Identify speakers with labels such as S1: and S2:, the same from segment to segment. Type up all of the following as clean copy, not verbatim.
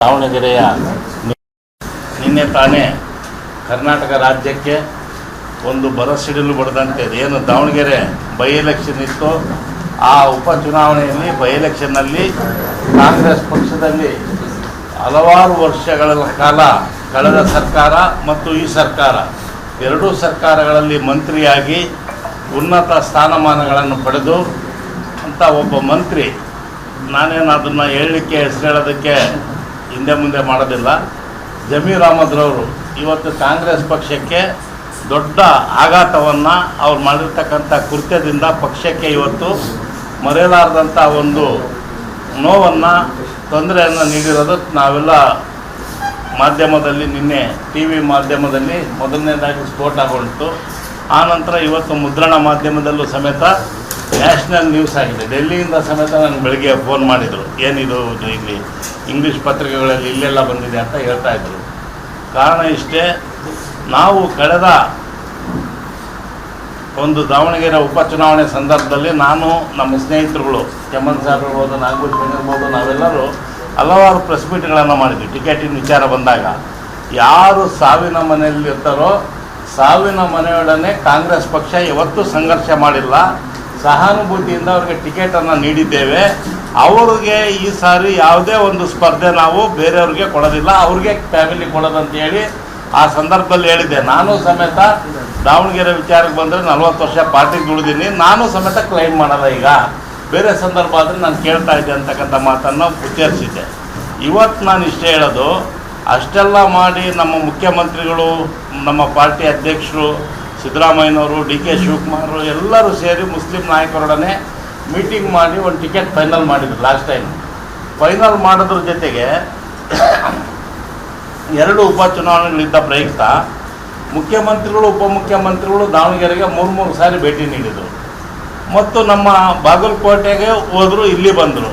S1: ದಾವಣಗೆರೆಯ ನಿನ್ನೆ ತಾನೇ ಕರ್ನಾಟಕ ರಾಜ್ಯಕ್ಕೆ ಒಂದು ಬರಸಿಡಿಲು ಬಡದಂತೆ ಏನು ದಾವಣಗೆರೆ ಬೈ ಎಲೆಕ್ಷನ್ ಇತ್ತು. ಆ ಉಪಚುನಾವಣೆಯಲ್ಲಿ ಬೈ ಎಲೆಕ್ಷನ್ನಲ್ಲಿ ಕಾಂಗ್ರೆಸ್ ಪಕ್ಷದಲ್ಲಿ ಹಲವಾರು ವರ್ಷಗಳ ಕಾಲ ಕಳೆದ ಸರ್ಕಾರ ಮತ್ತು ಈ ಸರ್ಕಾರ ಎರಡೂ ಸರ್ಕಾರಗಳಲ್ಲಿ ಮಂತ್ರಿಯಾಗಿ ಉನ್ನತ ಸ್ಥಾನಮಾನಗಳನ್ನು ಪಡೆದು ಅಂತ ಒಬ್ಬ ಮಂತ್ರಿ, ನಾನೇನು ಅದನ್ನು ಹೇಳಲಿಕ್ಕೆ ಹೆಸರು ಹೇಳೋದಕ್ಕೆ ಹಿಂದೆ ಮುಂದೆ ಮಾಡೋದಿಲ್ಲ, ಜಮೀರ್ ಅಹಮದ್ರವರು ಇವತ್ತು ಕಾಂಗ್ರೆಸ್ ಪಕ್ಷಕ್ಕೆ ದೊಡ್ಡ ಆಘಾತವನ್ನು ಅವ್ರು ಮಾಡಿರ್ತಕ್ಕಂಥ ಕೃತ್ಯದಿಂದ ಪಕ್ಷಕ್ಕೆ ಇವತ್ತು ಮರೆಯಲಾರದಂಥ ಒಂದು ನೋವನ್ನು, ತೊಂದರೆಯನ್ನು ನೀಡಿರೋದು ನಾವೆಲ್ಲ ಮಾಧ್ಯಮದಲ್ಲಿ ನಿನ್ನೆ ಟಿ ವಿ ಮಾಧ್ಯಮದಲ್ಲಿ ಮೊದಲನೇದಾಗಿ ಸ್ಫೋಟಗೊಂಡಿತು. ಆನಂತರ ಇವತ್ತು ಮುದ್ರಣ ಮಾಧ್ಯಮದಲ್ಲೂ ಸಮೇತ ನ್ಯಾಷನಲ್ ನ್ಯೂಸ್ ಆಗಿದೆ. ಡೆಲ್ಲಿಯಿಂದ ಸಮೇತ ನನಗೆ ಬೆಳಗ್ಗೆ ಫೋನ್ ಮಾಡಿದರು, ಏನಿದು ಇಲ್ಲಿ ಇಂಗ್ಲೀಷ್ ಪತ್ರಿಕೆಗಳಲ್ಲಿ ಇಲ್ಲೆಲ್ಲ ಬಂದಿದೆ ಅಂತ ಹೇಳ್ತಾಯಿದ್ರು. ಕಾರಣ ಇಷ್ಟೇ, ನಾವು ಕಳೆದ ಒಂದು ದಾವಣಗೆರೆ ಉಪಚುನಾವಣೆ ಸಂದರ್ಭದಲ್ಲಿ ನಾನು ನಮ್ಮ ಸ್ನೇಹಿತರುಗಳು ಚಮನ್ ಸಾರ್ ಇರ್ಬೋದು, ನಾಗಭೂಷಣ್ ಇರ್ಬೋದು, ನಾವೆಲ್ಲರೂ ಹಲವಾರು ಪ್ರೆಸ್ ಮೀಟ್ಗಳನ್ನು ಮಾಡಿದ್ವಿ. ಟಿಕೆಟಿನ ವಿಚಾರ ಬಂದಾಗ ಯಾರು ಸಾವಿನ ಮನೆಯಲ್ಲಿ ಇರ್ತಾರೋ ಸಾವಿನ ಮನೆಯೊಡನೆ ಕಾಂಗ್ರೆಸ್ ಪಕ್ಷ ಯಾವತ್ತೂ ಸಂಘರ್ಷ ಮಾಡಿಲ್ಲ, ಸಹಾನುಭೂತಿಯಿಂದ ಅವ್ರಿಗೆ ಟಿಕೆಟನ್ನು ನೀಡಿದ್ದೇವೆ. ಅವ್ರಿಗೆ ಈ ಸಾರಿ ಯಾವುದೇ ಒಂದು ಸ್ಪರ್ಧೆ ನಾವು ಬೇರೆಯವ್ರಿಗೆ ಕೊಡೋದಿಲ್ಲ, ಅವ್ರಿಗೆ ಫ್ಯಾಮಿಲಿ ಕೊಡೋದಂತೇಳಿ ಆ ಸಂದರ್ಭದಲ್ಲಿ ಹೇಳಿದ್ದೆ. ನಾನು ಸಮೇತ ದಾವಣಗೆರೆ ವಿಚಾರಕ್ಕೆ ಬಂದರೆ 40 ವರ್ಷ ಪಾರ್ಟಿಗೆ ದುಡಿದೀನಿ, ನಾನು ಸಮೇತ ಕ್ಲೈಮ್ ಮಾಡಲ್ಲ. ಈಗ ಬೇರೆ ಸಂದರ್ಭ ಆದರೆ ನಾನು ಕೇಳ್ತಾ ಇದ್ದೆ ಅಂತಕ್ಕಂಥ ಮಾತನ್ನು ಉಚ್ಚರಿಸಿದ್ದೆ. ಇವತ್ತು ನಾನು ಇಷ್ಟೇ ಹೇಳೋದು, ಅಷ್ಟೆಲ್ಲ ಮಾಡಿ ನಮ್ಮ ಮುಖ್ಯಮಂತ್ರಿಗಳು, ನಮ್ಮ ಪಾರ್ಟಿ ಅಧ್ಯಕ್ಷರು ಸಿದ್ದರಾಮಯ್ಯನವರು, ಡಿ ಕೆ ಶಿವಕುಮಾರ್ ಎಲ್ಲರೂ ಸೇರಿ ಮುಸ್ಲಿಂ ನಾಯಕರೊಡನೆ ಮೀಟಿಂಗ್ ಮಾಡಿ ಒಂದು ಟಿಕೆಟ್ ಫೈನಲ್ ಮಾಡಿದ್ರು. ಲಾಸ್ಟ್ ಟೈಮ್ ಫೈನಲ್ ಮಾಡೋದ್ರ ಜೊತೆಗೆ 2 ಉಪಚುನಾವಣೆಗಳಿದ್ದ ಪ್ರಯುಕ್ತ ಮುಖ್ಯಮಂತ್ರಿಗಳು ಉಪಮುಖ್ಯಮಂತ್ರಿಗಳು ದಾವಣಗೆರೆಗೆ 3 ಸಾರಿ ಭೇಟಿ ನೀಡಿದರು ಮತ್ತು ನಮ್ಮ ಬಾಗಲಕೋಟೆಗೆ ಹೋದರು, ಇಲ್ಲಿ ಬಂದರು.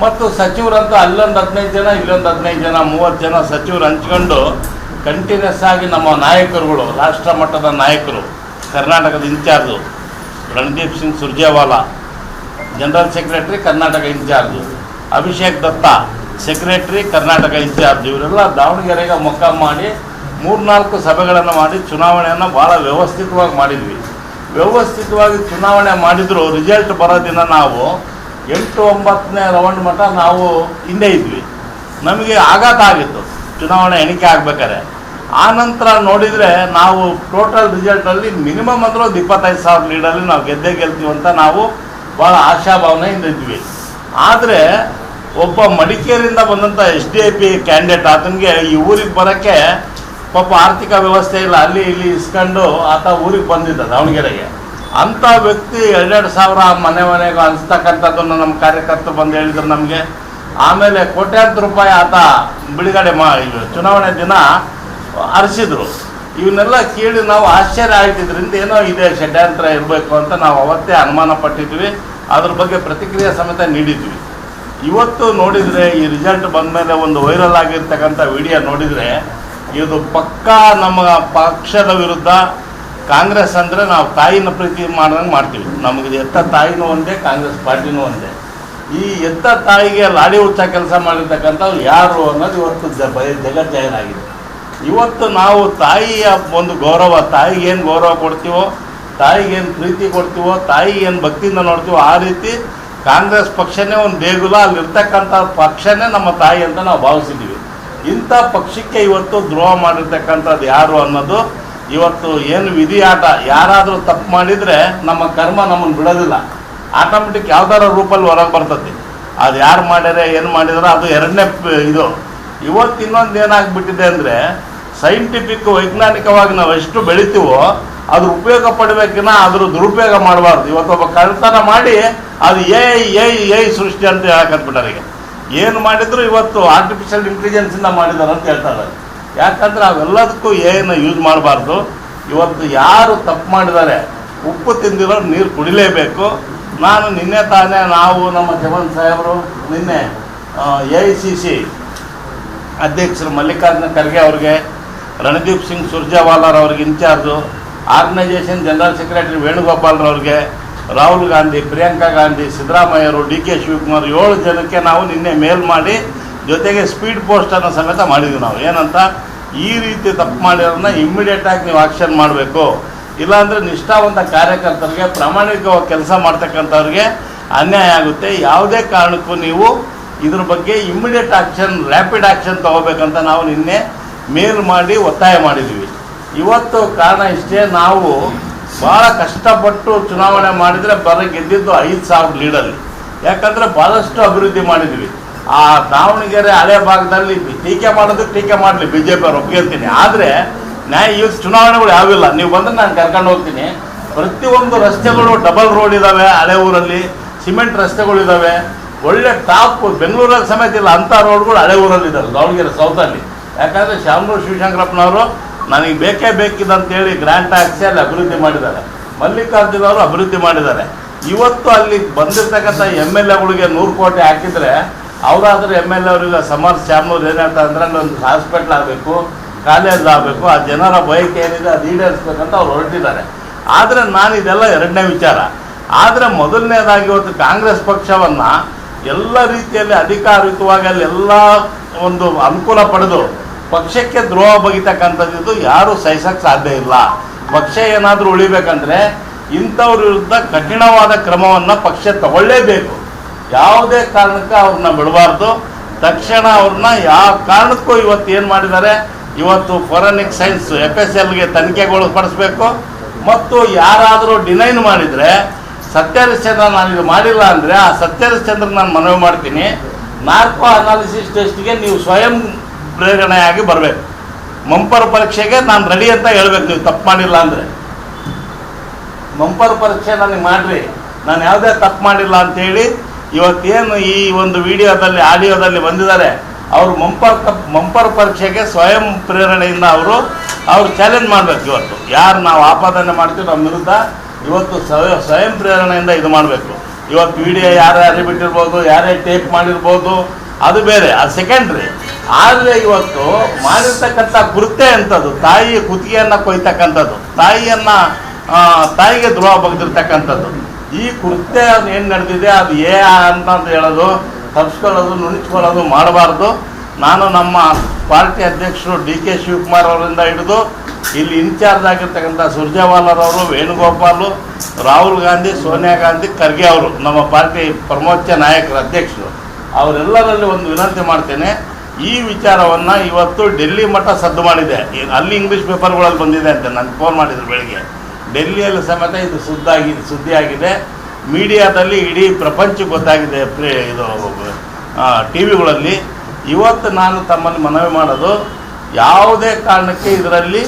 S1: ಮತ್ತು ಸಚಿವರಂತೂ ಅಲ್ಲೊಂದು 15 ಜನ, ಇಲ್ಲೊಂದು 15 ಜನ, 30 ಜನ ಸಚಿವರು ಹಂಚ್ಕೊಂಡು ಕಂಟಿನ್ಯೂಸ್ ಆಗಿ ನಮ್ಮ ನಾಯಕರುಗಳು, ರಾಷ್ಟ್ರ ಮಟ್ಟದ ನಾಯಕರು, ಕರ್ನಾಟಕದ incharge Randeep Singh Surjewala, general secretary Karnataka incharge, Abhishek Datta secretary Karnataka incharge, ಇವರೆಲ್ಲ ದಾವಣಗೆರೆಗೆ ಮೊಕ್ಕ ಮಾಡಿ 3-4 ಸಭೆಗಳನ್ನು ಮಾಡಿ ಚುನಾವಣೆಯನ್ನು ಭಾಳ ವ್ಯವಸ್ಥಿತವಾಗಿ ಮಾಡಿದ್ವಿ. ವ್ಯವಸ್ಥಿತವಾಗಿ ಚುನಾವಣೆ ಮಾಡಿದ್ರು. ರಿಸಲ್ಟ್ ಬರೋ ದಿನ ನಾವು 8-9ನೇ ರೌಂಡ್ ಮಟ್ಟ ನಾವು ಹಿಂದೆ ಇದ್ವಿ. ನಮಗೆ ಆಘಾತ ಆಗಿತ್ತು ಚುನಾವಣೆ ಎಣಿಕೆ ಆಗಬೇಕಾದ್ರೆ. ಆನಂತರ ನೋಡಿದರೆ ನಾವು ಟೋಟಲ್ ರಿಸಲ್ಟಲ್ಲಿ ಮಿನಿಮಮ್ ಅಂದ್ರೆ ಒಂದು 25,000 ಲೀಡಲ್ಲಿ ನಾವು ಗೆಲ್ತೀವಿ ಅಂತ ನಾವು ಭಾಳ ಆಶಾಭಾವನೆಯಿಂದ ಇದ್ವಿ. ಆದರೆ ಒಬ್ಬ ಮಡಿಕೇರಿಯಿಂದ ಬಂದಂಥ SDIP ಕ್ಯಾಂಡಿಡೇಟ್, ಆತನಿಗೆ ಈ ಊರಿಗೆ ಬರೋಕ್ಕೆ ಪಾಪ ಆರ್ಥಿಕ ವ್ಯವಸ್ಥೆ ಇಲ್ಲ, ಅಲ್ಲಿ ಇಲ್ಲಿ ಇಸ್ಕೊಂಡು ಆತ ಊರಿಗೆ ಬಂದಿದ್ದ ದಾವಣಗೆರೆಗೆ. ಅಂಥ ವ್ಯಕ್ತಿ 2,000 ಮನೆಗೆ ಹಂಚ್ತಕ್ಕಂಥದ್ದನ್ನು ನಮ್ಮ ಕಾರ್ಯಕರ್ತರು ಬಂದು ಹೇಳಿದ್ರು ನಮಗೆ. ಆಮೇಲೆ ಕೋಟ್ಯಾಂತರ ರೂಪಾಯಿ ಆತ ಬಿಡುಗಡೆ ಚುನಾವಣೆ ದಿನ ಹರಿಸಿದ್ರು. ಇವನ್ನೆಲ್ಲ ಕೇಳಿ ನಾವು ಆಶ್ಚರ್ಯ ಆಗ್ತಿದ್ರಿಂದ ಏನೋ ಇದೆ, ಷಡ್ಯಂತ್ರ ಇರಬೇಕು ಅಂತ ನಾವು ಅವತ್ತೇ ಅನುಮಾನ ಪಟ್ಟಿದ್ವಿ. ಅದ್ರ ಬಗ್ಗೆ ಪ್ರತಿಕ್ರಿಯೆ ಸಮೇತ ನೀಡಿದ್ವಿ. ಇವತ್ತು ನೋಡಿದರೆ ಈ ರಿಸಲ್ಟ್ ಬಂದ ಮೇಲೆ ಒಂದು ವೈರಲ್ ಆಗಿರ್ತಕ್ಕಂಥ ವಿಡಿಯೋ ನೋಡಿದರೆ ಇದು ಪಕ್ಕಾ ನಮ್ಮ ಪಕ್ಷದ ವಿರುದ್ಧ. ಕಾಂಗ್ರೆಸ್ ಅಂದರೆ ನಾವು ತಾಯಿನ ಪ್ರೀತಿ ಮಾಡ್ದಂಗೆ ಮಾಡ್ತೀವಿ. ನಮಗೆ ಎತ್ತ ತಾಯಿನೂ ಒಂದೇ, ಕಾಂಗ್ರೆಸ್ ಪಾರ್ಟಿನೂ ಒಂದೇ. ಈ ಎತ್ತ ತಾಯಿಗೆ ಲಾಡಿ ಹುಚ್ಚ ಕೆಲಸ ಮಾಡಿರ್ತಕ್ಕಂಥವ್ರು ಯಾರು ಅನ್ನೋದು ಇವತ್ತು ಜಗಜ್ಜಾಹೀರಾಗಿದೆ. ಇವತ್ತು ನಾವು ತಾಯಿಯ ಒಂದು ಗೌರವ, ತಾಯಿಗೇನು ಗೌರವ ಕೊಡ್ತೀವೋ, ತಾಯಿಗೇನು ಪ್ರೀತಿ ಕೊಡ್ತೀವೋ, ತಾಯಿಗೇನು ಭಕ್ತಿಯಿಂದ ನೋಡ್ತೀವೋ, ಆ ರೀತಿ ಕಾಂಗ್ರೆಸ್ ಪಕ್ಷನೇ ಒಂದು ದೇಗುಲ, ಅಲ್ಲಿರ್ತಕ್ಕಂಥ ಪಕ್ಷನೇ ನಮ್ಮ ತಾಯಿ ಅಂತ ನಾವು ಭಾವಿಸಿದ್ದೀವಿ. ಇಂಥ ಪಕ್ಷಕ್ಕೆ ಇವತ್ತು ದ್ರೋಹ ಮಾಡಿರ್ತಕ್ಕಂಥದ್ದು ಯಾರು ಅನ್ನೋದು ಇವತ್ತು ಏನು ವಿಧಿಯಾಟ. ಯಾರಾದರೂ ತಪ್ಪು ಮಾಡಿದರೆ ನಮ್ಮ ಕರ್ಮ ನಮ್ಮನ್ನು ಬಿಡೋದಿಲ್ಲ, ಆಟೋಮೆಟಿಕ್ ಯಾವ್ದಾರ ರೂಪಲ್ಲಿ ಹೊರಗೆ ಬರ್ತದೆ. ಅದು ಯಾರು ಮಾಡ್ಯಾರೆ ಏನು ಮಾಡಿದ್ರೆ ಅದು ಎರಡನೇ ಇದು. ಇವತ್ತು ಇನ್ನೊಂದು ಏನಾಗ್ಬಿಟ್ಟಿದೆ ಅಂದರೆ, ಸೈಂಟಿಫಿಕ್ ವೈಜ್ಞಾನಿಕವಾಗಿ ನಾವು ಎಷ್ಟು ಬೆಳಿತೀವೋ ಅದ್ರ ಉಪಯೋಗ ಪಡಬೇಕಿನ್ನ ಅದ್ರ ದುರುಪಯೋಗ ಮಾಡಬಾರ್ದು. ಇವತ್ತೊಬ್ಬ ಕಳ್ತನ ಮಾಡಿ ಅದು ಎ ಸೃಷ್ಟಿ ಅಂತ ಹೇಳಕತ್ಬಿಟ್ಟಾರೆ. ಈಗ ಏನು ಮಾಡಿದ್ರು ಇವತ್ತು ಆರ್ಟಿಫಿಷಿಯಲ್ ಇಂಟೆಲಿಜೆನ್ಸಿಂದ ಮಾಡಿದಾರೆ ಅಂತ ಹೇಳ್ತಾರೆ. ಯಾಕಂದರೆ ಅವೆಲ್ಲದಕ್ಕೂ ಏನು ಯೂಸ್ ಮಾಡಬಾರ್ದು. ಇವತ್ತು ಯಾರು ತಪ್ಪು ಮಾಡಿದ್ದಾರೆ, ಉಪ್ಪು ತಿಂದಿರೋ ನೀರು ಕುಡಿಲೇಬೇಕು. ನಾನು ನಿನ್ನೆ ತಾನೇ ನಾವು ನಮ್ಮ ಚಮನ್ ಸಾಹೇಬರು ನಿನ್ನೆ AICC ಅಧ್ಯಕ್ಷರು ಮಲ್ಲಿಕಾರ್ಜುನ ಖರ್ಗೆ ಅವ್ರಿಗೆ, ರಣದೀಪ್ ಸಿಂಗ್ ಸುರ್ಜೇವಾಲಾರವ್ರಿಗೆ ಇನ್ಚಾರ್ಜು, ಆರ್ಗನೈಜೇಷನ್ ಜನರಲ್ ಸೆಕ್ರೆಟರಿ ವೇಣುಗೋಪಾಲ್ರವ್ರಿಗೆ, ರಾಹುಲ್ ಗಾಂಧಿ, ಪ್ರಿಯಾಂಕಾ ಗಾಂಧಿ, ಸಿದ್ದರಾಮಯ್ಯರು, ಡಿ ಕೆ ಶಿವಕುಮಾರ್ 7 ಜನಕ್ಕೆ ನಾವು ನಿನ್ನೆ ಮೇಲ್ ಮಾಡಿ ಜೊತೆಗೆ ಸ್ಪೀಡ್ ಪೋಸ್ಟನ್ನು ಸಮೇತ ಮಾಡಿದ್ವಿ ನಾವು. ಏನಂತ, ಈ ರೀತಿ ತಪ್ಪು ಮಾಡಿರೋದನ್ನ ಇಮ್ಮಿಡಿಯೇಟಾಗಿ ನೀವು ಆಕ್ಷನ್ ಮಾಡಬೇಕು, ಇಲ್ಲಾಂದರೆ ನಿಷ್ಠಾವಂತ ಕಾರ್ಯಕರ್ತರಿಗೆ, ಪ್ರಾಮಾಣಿಕವಾಗಿ ಕೆಲಸ ಮಾಡ್ತಕ್ಕಂಥವ್ರಿಗೆ ಅನ್ಯಾಯ ಆಗುತ್ತೆ. ಯಾವುದೇ ಕಾರಣಕ್ಕೂ ನೀವು ಇದ್ರ ಬಗ್ಗೆ ಇಮ್ಮಿಡಿಯೇಟ್ ಆಕ್ಷನ್, ರ್ಯಾಪಿಡ್ ಆಕ್ಷನ್ ತೊಗೋಬೇಕಂತ ನಾವು ನಿನ್ನೆ ಮೇಲ್ ಮಾಡಿ ಒತ್ತಾಯ ಮಾಡಿದ್ವಿ. ಇವತ್ತು ಕಾರಣ ಇಷ್ಟೇ, ನಾವು ಭಾಳ ಕಷ್ಟಪಟ್ಟು ಚುನಾವಣೆ ಮಾಡಿದರೆ ಗೆದ್ದಿದ್ದು 5,000 ಲೀಡಲ್ಲಿ. ಯಾಕಂದರೆ ಭಾಳಷ್ಟು ಅಭಿವೃದ್ಧಿ ಮಾಡಿದ್ವಿ. ಆ ದಾವಣಗೆರೆ ಹಳೆ ಭಾಗದಲ್ಲಿ ಟೀಕೆ ಮಾಡೋದಕ್ಕೆ ಟೀಕೆ ಮಾಡಲಿ, ಬಿ ಜೆ ಪಿ ಅವ್ರು ಒಪ್ಕೊಳ್ತೀನಿ. ಆದರೆ ಈಗ ಚುನಾವಣೆಗಳು ಯಾವಿಲ್ಲ, ನೀವು ಬಂದರೆ ನಾನು ಕರ್ಕೊಂಡು ಹೋಗ್ತೀನಿ. ಪ್ರತಿಯೊಂದು ರಸ್ತೆಗಳು ಡಬಲ್ ರೋಡ್ ಇದ್ದಾವೆ, ಹಳೆ ಊರಲ್ಲಿ ಸಿಮೆಂಟ್ ರಸ್ತೆಗಳಿದ್ದಾವೆ, ಒಳ್ಳೆ ಟಾಪ್, ಬೆಂಗಳೂರಲ್ಲಿ ಸಮೇತ ಇಲ್ಲ ಅಂಥ ರೋಡ್ಗಳು ಹಳೆ ಊರಲ್ಲಿ ಇದ್ದಾವೆ, ದಾವಣಗೆರೆ ಸೌತಲ್ಲಿ. ಯಾಕಂದರೆ ಶಾಮನೂರು ಶಿವಶಂಕರಪ್ಪನವರು ನನಗೆ ಬೇಕೇ ಬೇಕಿದಂತೇಳಿ ಗ್ರ್ಯಾಂಟ್ ಹಾಕ್ಸಿ ಅಲ್ಲಿ ಅಭಿವೃದ್ಧಿ ಮಾಡಿದ್ದಾರೆ. ಮಲ್ಲಿಕಾರ್ಜುನ ಅವರು ಅಭಿವೃದ್ಧಿ ಮಾಡಿದ್ದಾರೆ. ಇವತ್ತು ಅಲ್ಲಿ ಬಂದಿರ್ತಕ್ಕಂಥ MLAಗಳಿಗೆ 100 ಕೋಟಿ ಹಾಕಿದರೆ, ಅವರಾದರೂ MLA ಅವರಿಗೆ ಶಾಮನೂರು ಏನು ಹೇಳ್ತಾರೆ ಅಂದರೆ, ಒಂದು ಹಾಸ್ಪಿಟ್ಲ್ ಆಗಬೇಕು, ಕಾಲೇಜ್ ಆಗಬೇಕು, ಆ ಜನರ ಬಯಕೆ ಏನಿದೆ ಅದು ಈಡೇರಿಸ್ಬೇಕಂತ ಅವ್ರು ಹೊರಟಿದ್ದಾರೆ. ಆದರೆ ನಾನು ಇದೆಲ್ಲ ಎರಡನೇ ವಿಚಾರ. ಆದರೆ ಮೊದಲನೇದಾಗಿ ಇವತ್ತು ಕಾಂಗ್ರೆಸ್ ಪಕ್ಷವನ್ನು ಎಲ್ಲ ರೀತಿಯಲ್ಲಿ ಅಧಿಕಾರಯುತವಾಗಿ ಅಲ್ಲಿ ಎಲ್ಲ ಒಂದು ಅನುಕೂಲ ಪಡೆದು ಪಕ್ಷಕ್ಕೆ ದ್ರೋಹ ಬಗೆತಕ್ಕಂಥದ್ದು ಯಾರೂ ಸಹಿಸಕ್ಕೆ ಸಾಧ್ಯ ಇಲ್ಲ. ಪಕ್ಷ ಏನಾದರೂ ಉಳಿಬೇಕಂದ್ರೆ ಇಂಥವ್ರ ವಿರುದ್ಧ ಕಠಿಣವಾದ ಕ್ರಮವನ್ನು ಪಕ್ಷ ತಗೊಳ್ಳೇಬೇಕು. ಯಾವುದೇ ಕಾರಣಕ್ಕೆ ಅವ್ರನ್ನ ಬಿಡಬಾರ್ದು. ತಕ್ಷಣ ಅವ್ರನ್ನ ಯಾವ ಕಾರಣಕ್ಕೂ ಇವತ್ತು ಏನು ಮಾಡಿದ್ದಾರೆ, ಇವತ್ತು ಫೋರೆನ್ಸಿಕ್ ಸೈನ್ಸ್ FSLಗೆ ತನಿಖೆಗೊಳಪಡಿಸ್ಬೇಕು. ಮತ್ತು ಯಾರಾದರೂ ಡಿನೈನ್ ಮಾಡಿದರೆ, ಸತ್ಯಹರಿಶ್ಚಂದ್ರ ನಾನು ಇದು ಮಾಡಿಲ್ಲ ಅಂದರೆ ಆ ಸತ್ಯಹರಿಶ್ಚಂದ್ರ ನಾನು ಮನವಿ ಮಾಡ್ತೀನಿ, ನಾರ್ಕೋ ಅನಾಲಿಸಿಸ್ ಟೆಸ್ಟ್ಗೆ ನೀವು ಸ್ವಯಂ ಪ್ರೇರಣೆಯಾಗಿ ಬರಬೇಕು. ಮಂಪರ್ ಪರೀಕ್ಷೆಗೆ ನಾನು ರೆಡಿ ಅಂತ ಹೇಳ್ಬೇಕು. ನೀವು ತಪ್ಪು ಮಾಡಿಲ್ಲ ಅಂದರೆ ಮಂಪರ್ ಪರೀಕ್ಷೆ ನನಗೆ ಮಾಡಿರಿ, ನಾನು ಯಾವುದೇ ತಪ್ಪು ಮಾಡಿಲ್ಲ ಅಂತೇಳಿ ಇವತ್ತೇನು ಈ ಒಂದು ವಿಡಿಯೋದಲ್ಲಿ ಆಡಿಯೋದಲ್ಲಿ ಬಂದಿದ್ದಾರೆ, ಅವರು ಮಂಪರ್ ಪರೀಕ್ಷೆಗೆ ಸ್ವಯಂ ಪ್ರೇರಣೆಯಿಂದ ಅವರು ಚಾಲೆಂಜ್ ಮಾಡಬೇಕು. ಇವತ್ತು ಯಾರು ನಾವು ಆಪಾದನೆ ಮಾಡ್ತೀವಿ ನಮ್ಮ ವಿರುದ್ಧ, ಇವತ್ತು ಸ್ವಯಂ ಪ್ರೇರಣೆಯಿಂದ ಇದು ಮಾಡಬೇಕು. ಇವತ್ತು ವಿಡಿಯೋ ಯಾರೇ ಬಿಟ್ಟಿರ್ಬೋದು, ಯಾರೇ ಟೇಪ್ ಮಾಡಿರ್ಬೋದು, ಅದು ಬೇರೆ, ಅದು ಸೆಕೆಂಡ್ರಿ. ಆದರೆ ಇವತ್ತು ಮಾಡಿರ್ತಕ್ಕಂಥ ಕೃತ್ಯ ಎಂಥದ್ದು, ತಾಯಿಯ ಕುತ್ತಿಗೆಯನ್ನು ಕೊಯ್ತಕ್ಕಂಥದ್ದು, ತಾಯಿಗೆ ದ್ರೋಹ ಬಗೆದಿರ್ತಕ್ಕಂಥದ್ದು. ಈ ಕೃತ್ಯ ಏನು ನಡೆದಿದೆ ಅದು ಅಂತ ಹೇಳೋದು, ತಪ್ಪಿಸ್ಕೊಳ್ಳೋದು, ನುಣಿಸ್ಕೊಳ್ಳೋದು ಮಾಡಬಾರ್ದು. ನಾನು ನಮ್ಮ ಪಾರ್ಟಿ ಅಧ್ಯಕ್ಷರು DK ಶಿವಕುಮಾರ್ ಅವರಿಂದ ಹಿಡಿದು ಇಲ್ಲಿ ಇನ್ಚಾರ್ಜ್ ಆಗಿರ್ತಕ್ಕಂಥ ಸುರ್ಜೇವಾಲರವರು, ವೇಣುಗೋಪಾಲು, ರಾಹುಲ್ ಗಾಂಧಿ, ಸೋನಿಯಾ ಗಾಂಧಿ, ಖರ್ಗೆ ಅವರು, ನಮ್ಮ ಪಾರ್ಟಿ ಪ್ರಮೋಚ್ಚ ನಾಯಕರು, ಅಧ್ಯಕ್ಷರು, ಅವರೆಲ್ಲರಲ್ಲಿ ಒಂದು ವಿನಂತಿ ಮಾಡ್ತೇನೆ. ಈ ವಿಚಾರವನ್ನು ಇವತ್ತು ಡೆಲ್ಲಿ ಮಟ್ಟ ಸದ್ದು ಮಾಡಿದೆ. ಅಲ್ಲಿ ಇಂಗ್ಲೀಷ್ ಪೇಪರ್ಗಳಲ್ಲಿ ಬಂದಿದೆ ಅಂತ ನನಗೆ ಫೋನ್ ಮಾಡಿದ್ರು ಬೆಳಗ್ಗೆ. ಡೆಲ್ಲಿಯಲ್ಲಿ ಸಮೇತ ಇದು ಸುದ್ದಿಯಾಗಿದೆ. ಮೀಡಿಯಾದಲ್ಲಿ ಇಡೀ ಪ್ರಪಂಚಕ್ಕೆ ಗೊತ್ತಾಗಿದೆ, ಇದು TV ಗಳಲ್ಲಿ. ಇವತ್ತು ನಾನು ತಮ್ಮಲ್ಲಿ ಮನವಿ ಮಾಡೋದು, ಯಾವುದೇ ಕಾರಣಕ್ಕೆ ಇದರಲ್ಲಿ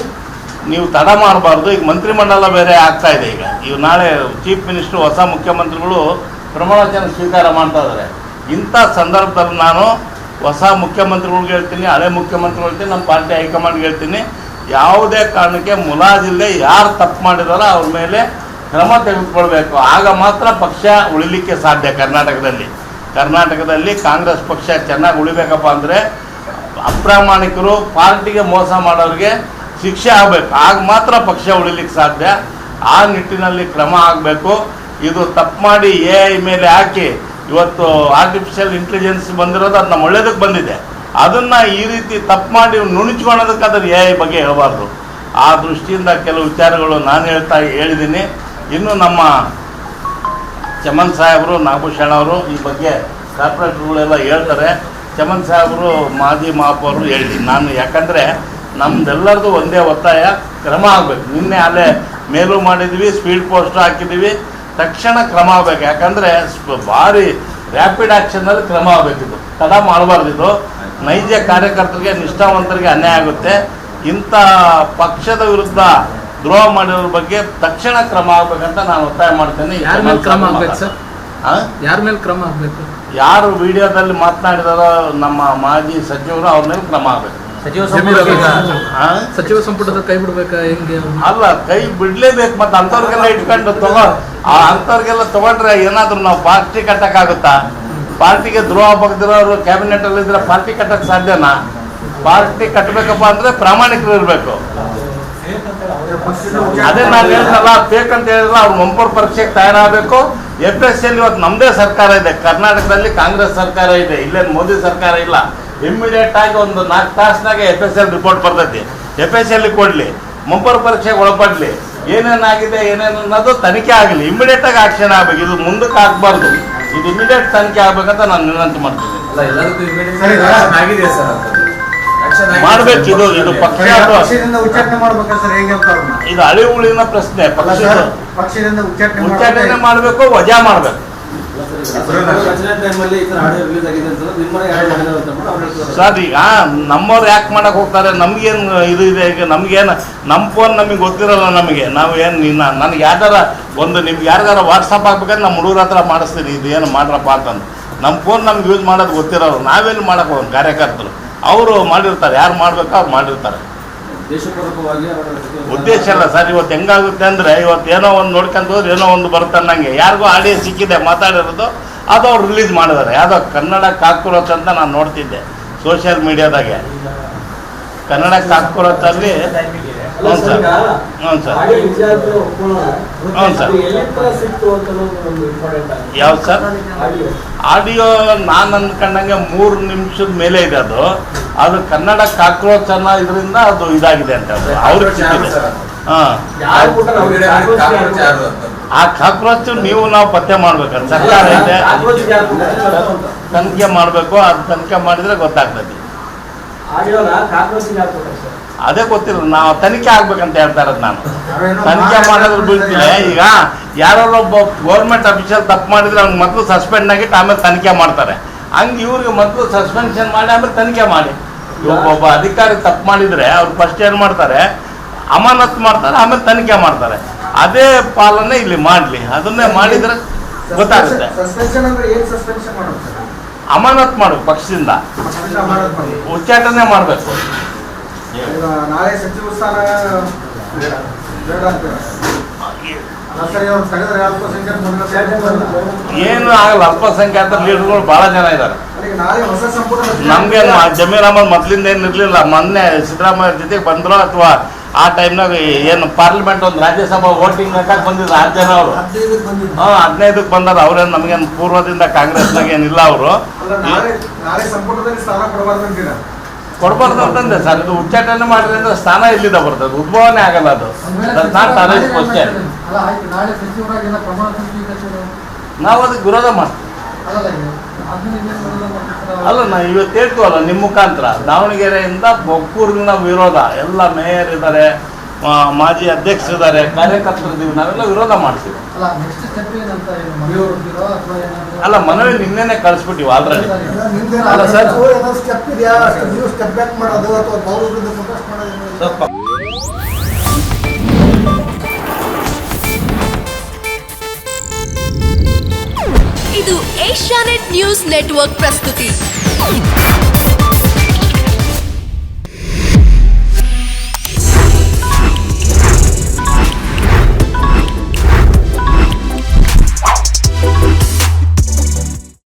S1: ನೀವು ತಡ ಮಾಡಬಾರ್ದು. ಈಗ ಮಂತ್ರಿಮಂಡಲ ಬೇರೆ ಆಗ್ತಾ ಇದೆ. ಈಗ ನಾಳೆ ಚೀಫ್ ಮಿನಿಸ್ಟ್ರು, ಹೊಸ ಮುಖ್ಯಮಂತ್ರಿಗಳು ಪ್ರಮಾಣವಚನ ಸ್ವೀಕಾರ ಮಾಡ್ತಾ ಇದ್ದಾರೆ. ಇಂಥ ಸಂದರ್ಭದಲ್ಲಿ ನಾನು ಹೊಸ ಮುಖ್ಯಮಂತ್ರಿಗಳ್ಗೆ ಹೇಳ್ತೀನಿ, ಹಳೆ ಮುಖ್ಯಮಂತ್ರಿಗಳು ಹೇಳ್ತೀನಿ, ನಮ್ಮ ಪಾರ್ಟಿ ಹೈಕಮಾಂಡ್ಗೆ ಹೇಳ್ತೀನಿ, ಯಾವುದೇ ಕಾರಣಕ್ಕೆ ಮುಲಾಜಿಲ್ಲದೆ ಯಾರು ತಪ್ಪು ಮಾಡಿದಾರೋ ಅವ್ರ ಮೇಲೆ ಕ್ರಮ ತೆಗೆದುಕೊಳ್ಬೇಕು. ಆಗ ಮಾತ್ರ ಪಕ್ಷ ಉಳಿಲಿಕ್ಕೆ ಸಾಧ್ಯ. ಕರ್ನಾಟಕದಲ್ಲಿ ಕಾಂಗ್ರೆಸ್ ಪಕ್ಷ ಚೆನ್ನಾಗಿ ಉಳಿಬೇಕಪ್ಪ ಅಂದರೆ ಅಪ್ರಾಮಾಣಿಕರು, ಪಾರ್ಟಿಗೆ ಮೋಸ ಮಾಡೋರಿಗೆ ಶಿಕ್ಷೆ ಆಗಬೇಕು. ಆಗ ಮಾತ್ರ ಪಕ್ಷ ಉಳಿಲಿಕ್ಕೆ ಸಾಧ್ಯ. ಆ ನಿಟ್ಟಿನಲ್ಲಿ ಕ್ರಮ ಆಗಬೇಕು. ಇದು ತಪ್ಪು ಮಾಡಿ AI ಮೇಲೆ ಹಾಕಿ ಇವತ್ತು ಆರ್ಟಿಫಿಷಿಯಲ್ ಇಂಟೆಲಿಜೆನ್ಸ್ ಬಂದಿರೋದು ಅದು ನಮ್ಮ ಒಳ್ಳೇದಕ್ಕೆ ಬಂದಿದೆ. ಅದನ್ನು ಈ ರೀತಿ ತಪ್ಪು ಮಾಡಿ ನುಣಿಸ್ಕೊಳ್ಳೋದಕ್ಕೆ ಅದನ್ನು AI ಬಗ್ಗೆ ಹೇಳಬಾರ್ದು. ಆ ದೃಷ್ಟಿಯಿಂದ ಕೆಲವು ವಿಚಾರಗಳು ನಾನು ಹೇಳಿದ್ದೀನಿ. ಇನ್ನು ನಮ್ಮ ಚಮನ್ ಸಾಹೇಬರು, ನಾಗಭೂಷಣ ಅವರು ಈ ಬಗ್ಗೆ ಕಾರ್ಪೊರೇಟರ್ಗಳೆಲ್ಲ ಹೇಳ್ತಾರೆ. ಚಮನ್ ಸಾಹೇಬರು, ಮಾಜಿ ಮಹಾಪೌರರು ಹೇಳಿ ನಾನು, ಯಾಕಂದರೆ ನಮ್ದೆಲ್ಲರದು ಒಂದೇ ಒತ್ತಾಯ, ಕ್ರಮ ಆಗಬೇಕು. ನಿನ್ನೆ ಅಲ್ಲೇ ಮೇಲೂ ಮಾಡಿದ್ವಿ, ಸ್ಪೀಡ್ ಪೋಸ್ಟ್ ಹಾಕಿದ್ದೀವಿ, ತಕ್ಷಣ ಕ್ರಮ ಆಗಬೇಕು. ಯಾಕಂದರೆ ಭಾರಿ ರ್ಯಾಪಿಡ್ ಆ್ಯಕ್ಷನಲ್ಲಿ ಕ್ರಮ ಆಗಬೇಕಿದು, ತಡ ಮಾಡಬಾರ್ದಿದು. ನೈಜ ಕಾರ್ಯಕರ್ತರಿಗೆ, ನಿಷ್ಠಾವಂತರಿಗೆ ಅನ್ಯಾಯ ಆಗುತ್ತೆ. ಇಂಥ ಪಕ್ಷದ ವಿರುದ್ಧ ದ್ರೋಹ ಮಾಡಿರೋದ್ರ ಬಗ್ಗೆ ತಕ್ಷಣ ಕ್ರಮ ಆಗಬೇಕಂತ ನಾನು ಒತ್ತಾಯ ಮಾಡ್ತೇನೆ.
S2: ಯಾರ ಮೇಲೆ ಕ್ರಮ ಆಗಬೇಕು ಸರ್? ಯಾರ ಮೇಲೆ ಕ್ರಮ ಆಗಬೇಕು?
S1: ಯಾರು ವಿಡಿಯೋದಲ್ಲಿ ಮಾತನಾಡಿದಾರೋ ನಮ್ಮ ಮಾಜಿ ಸಚಿವರು, ಅವ್ರ ಮೇಲೆ ಕ್ರಮ ಆಗಬೇಕು.
S2: ಸಚಿವ ಸಂಪುಟದ ಕೈ ಬಿಡ್ಬೇಕಾ ಹೆಂಗೆ?
S1: ಅಲ್ಲ, ಕೈ ಬಿಡ್ಲೇಬೇಕು. ಮತ್ತೆ ಅಂಥವ್ರಿಗೆಲ್ಲ ಇಟ್ಕೊಂಡು ಅಂಥವ್ರಿಗೆಲ್ಲ ತಗೊಂಡ್ರೆ ಏನಾದ್ರು ನಾವು ಪಾರ್ಟಿ ಕಟ್ಟಕ್ಕಾಗುತ್ತಾ? ಪಾರ್ಟಿಗೆ ದ್ರೋಹ ಬಗ್ದಿರೋರು ಕ್ಯಾಬಿನೆಟ್ ಅಲ್ಲಿ ಇದ್ರೆ ಪಾರ್ಟಿ ಕಟ್ಟಕ್ಕೆ ಸಾಧ್ಯನಾ? ಪಾರ್ಟಿ ಕಟ್ಟಬೇಕಪ್ಪ ಅಂದ್ರೆ ಪ್ರಾಮಾಣಿಕರು ಇರಬೇಕು. ಅದೇ ನಾನು ಹೇಳಿದ್ನಲ್ಲ, ಬೇಕಂತ ಹೇಳಿದ್ರೆ ಅವ್ರು ಮಂಪರ್ ಪರೀಕ್ಷೆಗೆ ತಯಾರಾಗಬೇಕು. FSL ಇವತ್ತು ನಮ್ಮದೇ ಸರ್ಕಾರ ಇದೆ, ಕರ್ನಾಟಕದಲ್ಲಿ ಕಾಂಗ್ರೆಸ್ ಸರ್ಕಾರ ಇದೆ, ಇಲ್ಲೇನು ಮೋದಿ ಸರ್ಕಾರ ಇಲ್ಲ. ಇಮ್ಮಿಡಿಯೇಟ್ ಆಗಿ ಒಂದು 4 ತಾಸಿನಾಗೆ FSL ರಿಪೋರ್ಟ್ ಬರ್ತೈತಿ. FSL ಕೊಡಲಿ, ಮುಂಬರುವ ಪರೀಕ್ಷೆಗೆ ಒಳಪಡಲಿ, ಏನೇನಾಗಿದೆ ಏನೇನು ಅನ್ನೋದು ತನಿಖೆ ಆಗಲಿ, ಇಮ್ಮಿಡಿಯೇಟ್ ಆಗಿ ಆಕ್ಷನ್ ಆಗಬೇಕು. ಇದು ಮುಂದಕ್ಕೆ ಆಗಬಾರ್ದು, ಇದು ಇಮಿಡಿಯೇಟ್ ತನಿಖೆ ಆಗ್ಬೇಕಂತ ನಾನು ವಿನಂತಿ ಮಾಡ್ತೀನಿ. ಮಾಡ್ಬೇಕು. ಇದು ಪಕ್ಷ ಇದು ಅಳಿ ಉಳಿನ ಪ್ರಶ್ನೆ. ಪಕ್ಷದಿಂದ ಉಚ್ಚಾಟನೆ ಮಾಡಬೇಕು, ವಜಾ ಮಾಡಬೇಕು. ಸರ್ ಈಗ ನಮ್ಮವ್ರು ಯಾಕೆ ಮಾಡಕ್ ಹೋಗ್ತಾರೆ? ನಮ್ಗೇನು ಇದು ಇದೆ? ಈಗ ನಮ್ಗೇನು ನಮ್ಮ ಫೋನ್ ನಮಗೆ ಗೊತ್ತಿರಲ್ಲ. ನಾವೇನು ನನಗೆ ಯಾವ್ದಾರ ಒಂದು ನಿಮ್ಗೆ ಯಾರಿಗಾರ ವಾಟ್ಸಪ್ ಹಾಕ್ಬೇಕಾದ್ರೆ ನಮ್ಮ ಹುಡುಗರ ಹತ್ರ ಮಾಡಿಸ್ತೀನಿ, ಇದು ಏನು ಮಾಡ್ರಪ್ಪ ಅಂತಂದು. ನಮ್ಮ ಫೋನ್ ನಮ್ಗೆ ಯೂಸ್ ಮಾಡೋದು ಗೊತ್ತಿರೋರು, ನಾವೇನು ಮಾಡಕ್ಕೆ ಹೋಗೋದು? ಕಾರ್ಯಕರ್ತರು ಅವರು ಮಾಡಿರ್ತಾರೆ, ಯಾರು ಮಾಡ್ಬೇಕೋ ಅವ್ರು ಮಾಡಿರ್ತಾರೆ. ಉದ್ದೇಶ ಅಲ್ಲ ಸರ್. ಇವತ್ತು ಹೆಂಗಾಗುತ್ತೆ ಅಂದರೆ, ಇವತ್ತು ಏನೋ ಒಂದು ನೋಡ್ಕೊಂಡು ಹೋದ್ರೆ ಏನೋ ಒಂದು ಬರುತ್ತೆ ಅನ್ನಂಗೆ. ಯಾರಿಗೂ ಆಡಿಯೋ ಸಿಕ್ಕಿದೆ ಮಾತಾಡಿರೋದು, ಅದು ಅವ್ರು ರಿಲೀಸ್ ಮಾಡಿದ್ದಾರೆ. ಯಾವುದೋ ಕನ್ನಡ ಕಾಕ್ರೋಚ್ ಅಂತ ನಾನು ನೋಡ್ತಿದ್ದೆ ಸೋಷಿಯಲ್ ಮೀಡಿಯಾದಾಗೆ. ಕನ್ನಡ ಕಾಕ್ರೋಚಲ್ಲಿ ಹ್ಞೂ ಸರ್, ಹ್ಞೂ ಸರ್, ಹ್ಞೂ ಸರ್. ಯಾವ್ದು ಸರ್? ಆಡಿಯೋ ನಾನು ಅಂದ್ಕೊಂಡಂಗೆ 3 ನಿಮಿಷದ ಮೇಲೆ ಇದೆ ಅದು. ಅದು ಕನ್ನಡ ಕಾಕ್ರೋಚ್ ಅನ್ನೋ ಇದರಿಂದ ಅದು ಇದಾಗಿದೆ ಅಂತ ಅವ್ರಿಗೆ ಸಿಕ್ಕಿದೆ. ಹಾಂ, ಆ ಕಾಕ್ರೋಚ್ ನಾವು ಪತ್ತೆ ಮಾಡ್ಬೇಕಂತ ಸರ್ಕಾರ ಇದೆ, ತನಿಖೆ ಮಾಡಬೇಕು. ಅದು ತನಿಖೆ ಮಾಡಿದ್ರೆ ಗೊತ್ತಾಗ್ತದೆ. ಅದೇ ಗೊತ್ತಿಲ್ಲ, ನಾವು ತನಿಖೆ ಆಗ್ಬೇಕಂತ ಹೇಳ್ತಾ ಇರೋದು ನಾನು. ತನಿಖೆ ಮಾಡೋದ್ರ ಬಿಡ್ತೀನಿ. ಈಗ ಯಾರೋ ಒಬ್ಬ ಗೌರ್ಮೆಂಟ್ ಅಫಿಷಿಯಲ್ ತಪ್ಪು ಮಾಡಿದ್ರೆ ಅವ್ನಿಗೆ ಮೊದಲು ಸಸ್ಪೆಂಡ್ ಆಗಿಟ್ಟು ಆಮೇಲೆ ತನಿಖೆ ಮಾಡ್ತಾರೆ. ಹಂಗೆ ಇವ್ರಿಗೆ ಮೊದಲು ಸಸ್ಪೆನ್ಷನ್ ಮಾಡಿ ಆಮೇಲೆ ತನಿಖೆ ಮಾಡಿ. ಒಬ್ಬ ಅಧಿಕಾರಿ ತಪ್ಪು ಮಾಡಿದರೆ ಅವ್ರು ಫಸ್ಟ್ ಏನು ಮಾಡ್ತಾರೆ? ಅಮಾನತ್ ಮಾಡ್ತಾರೆ, ಆಮೇಲೆ ತನಿಖೆ ಮಾಡ್ತಾರೆ. ಅದೇ ಪಾಲನೆ ಇಲ್ಲಿ ಮಾಡಲಿ. ಅದನ್ನೇ ಮಾಡಿದರೆ ಗೊತ್ತಾಗುತ್ತೆ. ಅಮಾನತ್ ಮಾಡಬೇಕು, ಪಕ್ಷದಿಂದ ಉಚ್ಚಾಟನೆ ಮಾಡಬೇಕು. ಏನು ಆಗಲ್ಲ. ಅಲ್ಪಸಂಖ್ಯಾತ ಲೀಡರ್ಗಳು ಬಹಳ ಜನ ಇದ್ದಾರೆ. ನಮ್ಗೆ ಜಮೀರ್ ಅಹಮದ್ ಮೊದಲಿಂದ ಏನು ಇರಲಿಲ್ಲ. ಮೊನ್ನೆ ಸಿದ್ದರಾಮಯ್ಯ ಜೊತೆಗೆ ಬಂದ್ರು, ಅಥವಾ ಆ ಟೈಮ್ನಾಗ ಏನು ಪಾರ್ಲಿಮೆಂಟ್ ಒಂದು ರಾಜ್ಯಸಭಾ ವೋಟಿಂಗ್ ಲೆಕ್ಕಕ್ಕೆ ಬಂದಿದ್ರು 10 ಜನ ಅವರು. 15ಕ್ಕೆ ಬಂದಾರ. ಅವ್ರೇನು ನಮಗೇನು ಪೂರ್ವದಿಂದ ಕಾಂಗ್ರೆಸ್ನಾಗ ಏನಿಲ್ಲ. ಅವರು ಕೊಡ್ಬಾರ್ದು ಅಂತಂದೆ ಸರ್. ಇದು ಉಚ್ಚಾಟನೆ ಮಾಡಿದ್ರೆ ಸ್ಥಾನ ಇಲ್ಲಿಂದ ಬರ್ತದೆ, ಉದ್ಭವನೇ ಆಗಲ್ಲ. ಅದು ನಾವು ಅದಕ್ಕೆ ವಿರೋಧ ಮಾಡ್ತೀವಿ. ಅಲ್ಲ, ನಾವು ಇವತ್ತು ಹೇಳ್ತೀವಲ್ಲ ನಿಮ್ಮ ಮುಖಾಂತರ, ದಾವಣಗೆರೆಯಿಂದ ಒಕ್ಕೂರಿನ ವಿರೋಧ. ಎಲ್ಲ ಮೇಯರ್ ಇದ್ದಾರೆ, ಮಾಜಿ ಅಧ್ಯಕ್ಷರಿದ್ದಾರೆ, ಕಾರ್ಯಕರ್ತರಿದ್ದೀವಿ, ನಾವೆಲ್ಲ ವಿರೋಧ ಮಾಡ್ತೀವಿ. ಅಲ್ಲ, ಮನವಿ ನಿನ್ನೆನೆ ಕಳಿಸ್ಬಿಟ್ಟಿವಿ ಆಲ್ರೆಡಿ. ಅಲ್ಲ ಸರ್,
S3: ಇದು ಏಷ್ಯಾನೆಟ್ ನ್ಯೂಸ್ ನೆಟ್ವರ್ಕ್ ಪ್ರಸ್ತುತಿ.